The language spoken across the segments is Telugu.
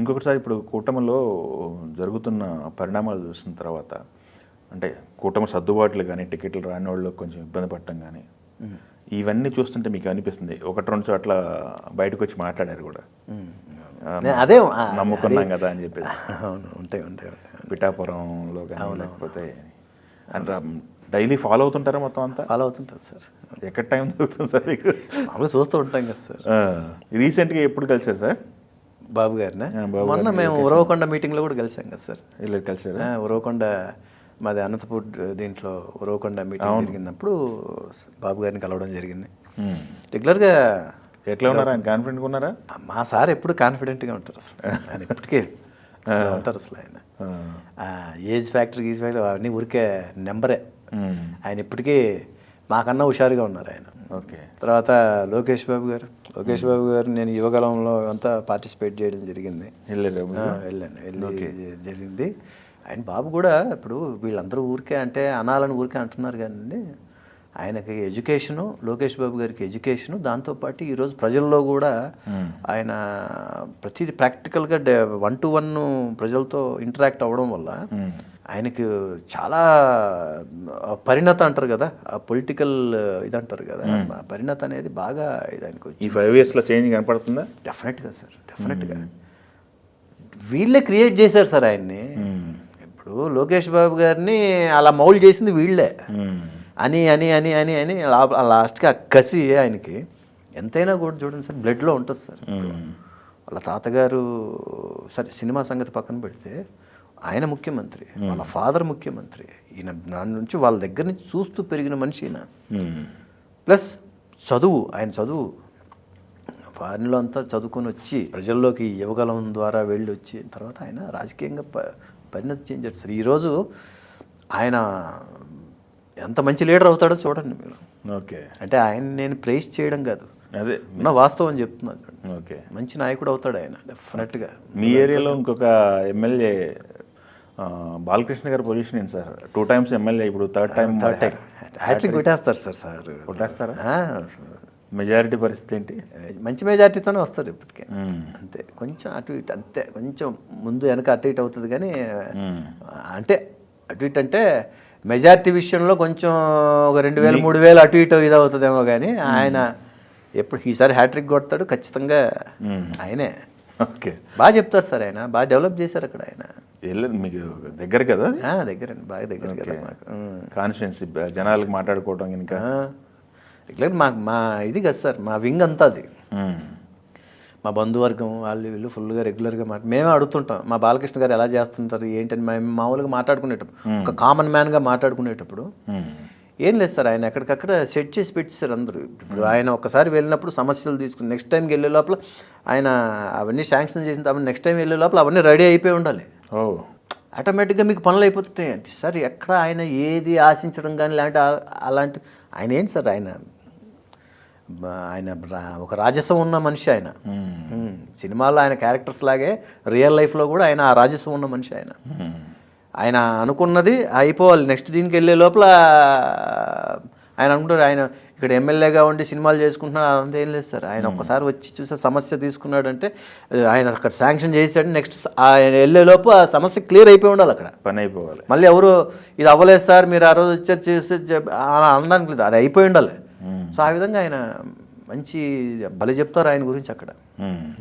ఇంకొకసారి ఇప్పుడు కూటమిలో జరుగుతున్న పరిణామాలు చూసిన తర్వాత అంటే కూటమి సర్దుబాట్లు కానీ టికెట్లు రాని వాళ్ళు కొంచెం ఇబ్బంది పడటం కానీ ఇవన్నీ చూస్తుంటే మీకు అనిపిస్తుంది ఒకటి రెండు చోట్ల బయటకు వచ్చి మాట్లాడారు కూడా అదే నమ్ముకున్నాం కదా అని చెప్పేసి. అవును, ఉంటాయి ఉంటాయి పిఠాపురంలో కానీ లేకపోతే అంటే డైలీ ఫాలో అవుతుంటారా మొత్తం అంతా? ఫాలో అవుతుంటారు సార్. ఎక్కడ టైం దొరుకుతుంది సార్ మీకు? మామూలు చూస్తూ ఉంటాం కదా సార్. రీసెంట్గా ఎప్పుడు కలిసారు సార్ బాబు గారిని? మొన్న మేము ఉరవకొండ మీటింగ్లో కూడా కలిసాం కదా సార్. ఇలా కలిసారు? ఉరవకొండ మాది అనంతపూర్ దీంట్లో ఉరవకొండ మీటింగ్ జరిగినప్పుడు బాబు గారిని కలవడం జరిగింది. రెగ్యులర్గా ఎట్లా ఉన్నారా? ఆయన కాన్ఫిడెంట్గా ఉన్నారా? మా సార్ ఎప్పుడు కాన్ఫిడెంట్గా ఉంటారు అసలు. ఆయన ఇప్పటికే ఉంటారు అసలు. ఆయన ఏజ్ ఫ్యాక్టర్ గీజ్ ఫ్యాక్టర్ అవన్నీ ఊరికే నెంబరే. ఆయన ఇప్పటికీ మాకన్నా హుషారుగా ఉన్నారు ఆయన. ఓకే. తర్వాత లోకేష్ బాబు గారు నేను యువగలంలో అంతా పార్టిసిపేట్ చేయడం జరిగింది. వెళ్ళి జరిగింది. ఆయన బాబు కూడా ఇప్పుడు వీళ్ళందరూ ఊరికే అంటే అనాలని ఊరికే అంటున్నారు కానీ ఆయనకి ఎడ్యుకేషను, లోకేష్ బాబు గారికి ఎడ్యుకేషను, దాంతోపాటు ఈరోజు ప్రజల్లో కూడా ఆయన ప్రతిదీ ప్రాక్టికల్గా 1-to-1 ప్రజలతో ఇంటరాక్ట్ అవ్వడం వల్ల ఆయనకి చాలా పరిణత అంటారు కదా, ఆ పొలిటికల్ ఇది అంటారు కదా, పరిణత అనేది బాగా ఇది ఆయనకు ఈ 5 yearsలో చేంజ్ కనపడుతుందా? డెఫినెట్గా సార్, డెఫినెట్గా. వీళ్ళే క్రియేట్ చేశారు సార్ ఆయన్ని. ఇప్పుడు లోకేష్ బాబు గారిని అలా మౌల్డ్ చేసింది వీళ్ళే అని అని అని అని అని లాస్ట్కి ఆ కసి ఆయనకి ఎంతైనా కూడా చూడండి సార్, బ్లడ్లో ఉంటుంది సార్. వాళ్ళ తాతగారు సరే సినిమా సంగతి పక్కన పెడితే ఆయన ముఖ్యమంత్రి, వాళ్ళ ఫాదర్ ముఖ్యమంత్రి, ఈయన దాని నుంచి వాళ్ళ దగ్గర నుంచి చూస్తూ పెరిగిన మనిషి ఈయన. ప్లస్ చదువు, ఆయన చదువు ఫారిన్లో అంతా చదువుకొని వచ్చి ప్రజల్లోకి యువగలం ద్వారా వెళ్ళి వచ్చి తర్వాత ఆయన రాజకీయంగా పరిణతి చెందాడు సార్. ఈరోజు ఆయన ఎంత మంచి లీడర్ అవుతాడో చూడండి మీరు. ఓకే. అంటే ఆయన నేను ప్రైజ్ చేయడం కాదు, అదే నా వాస్తవం చెప్తున్నాను. ఓకే. మంచి నాయకుడు అవుతాడు ఆయన డెఫినెట్గా. మీ ఏరియాలో ఇంకొక ఎమ్మెల్యే బాలకృష్ణ గారి పొజిషన్ ఏంటి సార్? 2 times ఎమ్మెల్యే, ఇప్పుడు థర్డ్ టైం హ్యాట్రిక్ కొట్టేస్తారు సార్. కొట్టేస్తారా? మెజారిటీ పరిస్థితి ఏంటి? మంచి మెజారిటీతోనే వస్తారు ఇప్పటికే. అంతే, కొంచెం అటు ఇటు, అంతే కొంచెం ముందు వెనక అటు ఇటు అవుతుంది కానీ అంటే అటు ఇటు అంటే మెజారిటీ విషయంలో కొంచెం ఒక 2000-3000 అటు ఇటు ఇది అవుతుందేమో కానీ ఆయన ఎప్పుడు ఈసారి హ్యాట్రిక్ కొడతాడు ఖచ్చితంగా ఆయనే. ఓకే. బాగా చెప్తారు సార్, ఆయన బాగా డెవలప్ చేశారు అక్కడ. ఆయన మీకు దగ్గర కదా? దగ్గరండి, బాగా దగ్గర కదా మాకు. కాన్స్టిట్యున్సీ జనాలకు మాట్లాడుకోవడం ఇంకా రెగ్యులర్ మా ఇది కదా సార్, మా వింగ్ అంతా అది. మా బంధువర్గం వాళ్ళు వీళ్ళు ఫుల్గా రెగ్యులర్గా మేమే అడుగుతుంటాం మా బాలకృష్ణ గారు ఎలా చేస్తుంటారు ఏంటని. మేము మామూలుగా మాట్లాడుకునేటప్పుడు, ఒక కామన్ మ్యాన్గా మాట్లాడుకునేటప్పుడు ఏం లేదు సార్, ఆయన ఎక్కడికక్కడ సెట్ చేసి పెట్టేశారు అందరూ. ఇప్పుడు ఆయన ఒకసారి వెళ్ళినప్పుడు సమస్యలు తీసుకుని నెక్స్ట్ టైంకి వెళ్ళే లోపల ఆయన అవన్నీ శాంక్షన్ చేసిన తర్వాత నెక్స్ట్ టైం వెళ్ళే లోపల అవన్నీ రెడీ అయిపోయి ఉండాలి. ఆటోమేటిక్గా మీకు పనులు అయిపోతుంటాయి సార్. ఎక్కడ ఆయన ఏది ఆశించడం కానీ అలాంటి ఆయన ఏంటి సార్, ఆయన ఒక రాజసం ఉన్న మనిషి ఆయన. సినిమాల్లో ఆయన క్యారెక్టర్స్ లాగే రియల్ లైఫ్లో కూడా ఆయన ఆ రాజసం ఉన్న మనిషి ఆయన. ఆయన అనుకున్నది అయిపోవాలి, నెక్స్ట్ దీనికి వెళ్ళే లోపల ఆయన అనుకుంటారు ఆయన ఇక్కడ ఎమ్మెల్యేగా ఉండి సినిమాలు చేసుకుంటున్నాడు, అదంతా ఏం లేదు సార్. ఆయన ఒక్కసారి వచ్చి చూసే సమస్య తీసుకున్నాడంటే ఆయన అక్కడ శాంక్షన్ చేశాడు, నెక్స్ట్ ఆయన వెళ్ళే లోపు ఆ సమస్య క్లియర్ అయిపోయి ఉండాలి, అక్కడ పని అయిపోవాలి. మళ్ళీ ఎవరు ఇది అవ్వలేదు సార్ మీరు ఆ రోజు వచ్చారు చేస్తే అలా అనడానికి లేదు, అది అయిపోయి ఉండాలి. సో ఆ విధంగా ఆయన మంచి భలే చెప్తారు ఆయన గురించి అక్కడ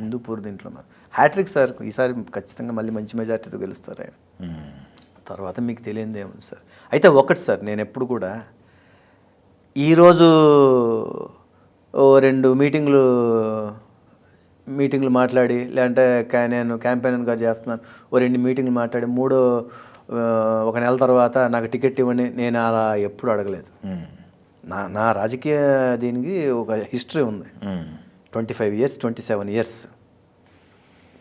హిందూపూర్ దీంట్లో. హ్యాట్రిక్ సార్, ఈసారి ఖచ్చితంగా మళ్ళీ మంచి మెజార్టీతో గెలుస్తారు ఆయన. తర్వాత మీకు తెలియదు ఏముంది సార్. అయితే ఒకటి సార్, నేను ఎప్పుడు కూడా ఈరోజు 2 మీటింగ్లు మాట్లాడి లేదంటే నేను క్యాంపెయిన్గా చేస్తున్నాను 2 మీటింగ్లు మాట్లాడి 1 నెల తర్వాత నాకు టికెట్ ఇవ్వండి నేను అలా ఎప్పుడు అడగలేదు. నా రాజకీయ దీనికి ఒక హిస్టరీ ఉంది. 25 years 27 years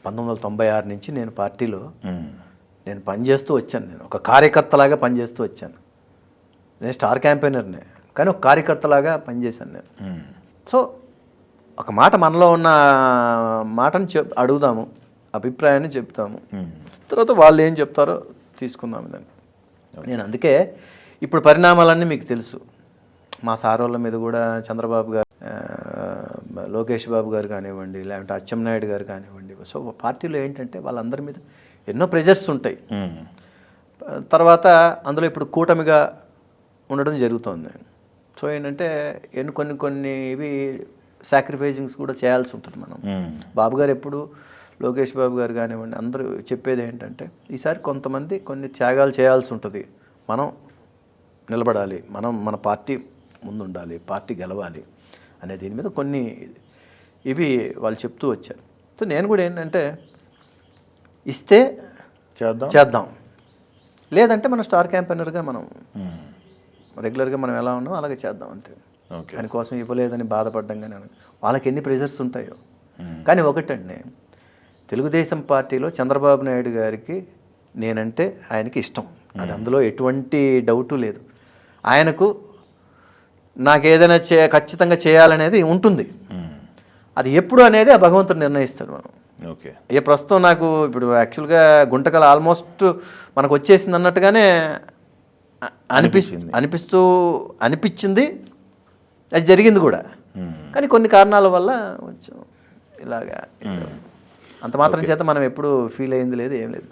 1996 నుంచి నేను పార్టీలో నేను పనిచేస్తూ వచ్చాను. నేను ఒక కార్యకర్తలాగా పనిచేస్తూ వచ్చాను. నేను స్టార్ క్యాంపెయినర్నే కానీ ఒక కార్యకర్తలాగా పనిచేశాను నేను. సో ఒక మాట మనలో ఉన్న మాటను అడుగుదాము, అభిప్రాయాన్ని చెప్తాము, తర్వాత వాళ్ళు ఏం చెప్తారో తీసుకుందాము దాన్ని. నేను అందుకే ఇప్పుడు పరిణామాలన్నీ మీకు తెలుసు. మా సారోళ్ళ మీద కూడా చంద్రబాబు గారు, లోకేష్ బాబు గారు కానివ్వండి, లేదంటే అచ్చెన్నాయుడు గారు కానివ్వండి, సో పార్టీలో ఏంటంటే వాళ్ళందరి మీద ఎన్నో ప్రెజర్స్ ఉంటాయి. మ్మ్. తర్వాత అందులో ఇప్పుడు కూటమిగా ఉండడం జరుగుతుంది. సో ఏంటంటే కొన్ని ఇవి సాక్రిఫైజింగ్స్ కూడా చేయాల్సి ఉంటుంది మనం. మ్మ్. బాబు గారు ఎప్పుడు లోకేష్ బాబు గారు కానివ్వండి అందరూ చెప్పేది ఏంటంటే ఈసారి కొంతమంది కొన్ని త్యాగాలు చేయాల్సి ఉంటుంది, మనం నిలబడాలి, మన పార్టీ ముందుండాలి, పార్టీ గెలవాలి అనే దీని మీద కొన్ని ఇవి వాళ్ళు చెప్తూ వచ్చారు. సో నేను కూడా ఏంటంటే ఇస్తే చేద్దాం, లేదంటే మనం స్టార్ క్యాంపెయినర్గా మనం మ్మ్. రెగ్యులర్గా మనం ఎలా ఉన్నాం అలాగే చేద్దాం అంతే. ఓకే. దానికోసం ఇవ్వలేదని బాధపడ్డం కానీ వాళ్ళకి ఎన్ని ప్రెజర్స్ ఉంటాయో. మ్మ్. కానీ ఒకటండి, తెలుగుదేశం పార్టీలో చంద్రబాబు నాయుడు గారికి నేనంటే ఆయనకి ఇష్టం, అది అందులో ఎటువంటి డౌటు లేదు. ఆయనకు నాకేదైనా ఖచ్చితంగా చేయాలనేది ఉంటుంది. మ్మ్. అది ఎప్పుడు అనేది ఆ భగవంతుడు నిర్ణయిస్తాడు. మనం ఓకే. ప్రస్తుతం నాకు ఇప్పుడు యాక్చువల్గా గుంటకల్ ఆల్మోస్ట్ మనకు వచ్చేసింది అన్నట్టుగానే అనిపించింది, అది జరిగింది కూడా. మ్మ్. కానీ కొన్ని కారణాల వల్ల కొంచెం ఇలాగా అంత మాత్రం చేత మనం ఎప్పుడు ఫీల్ అయింది లేదు, ఏం లేదు.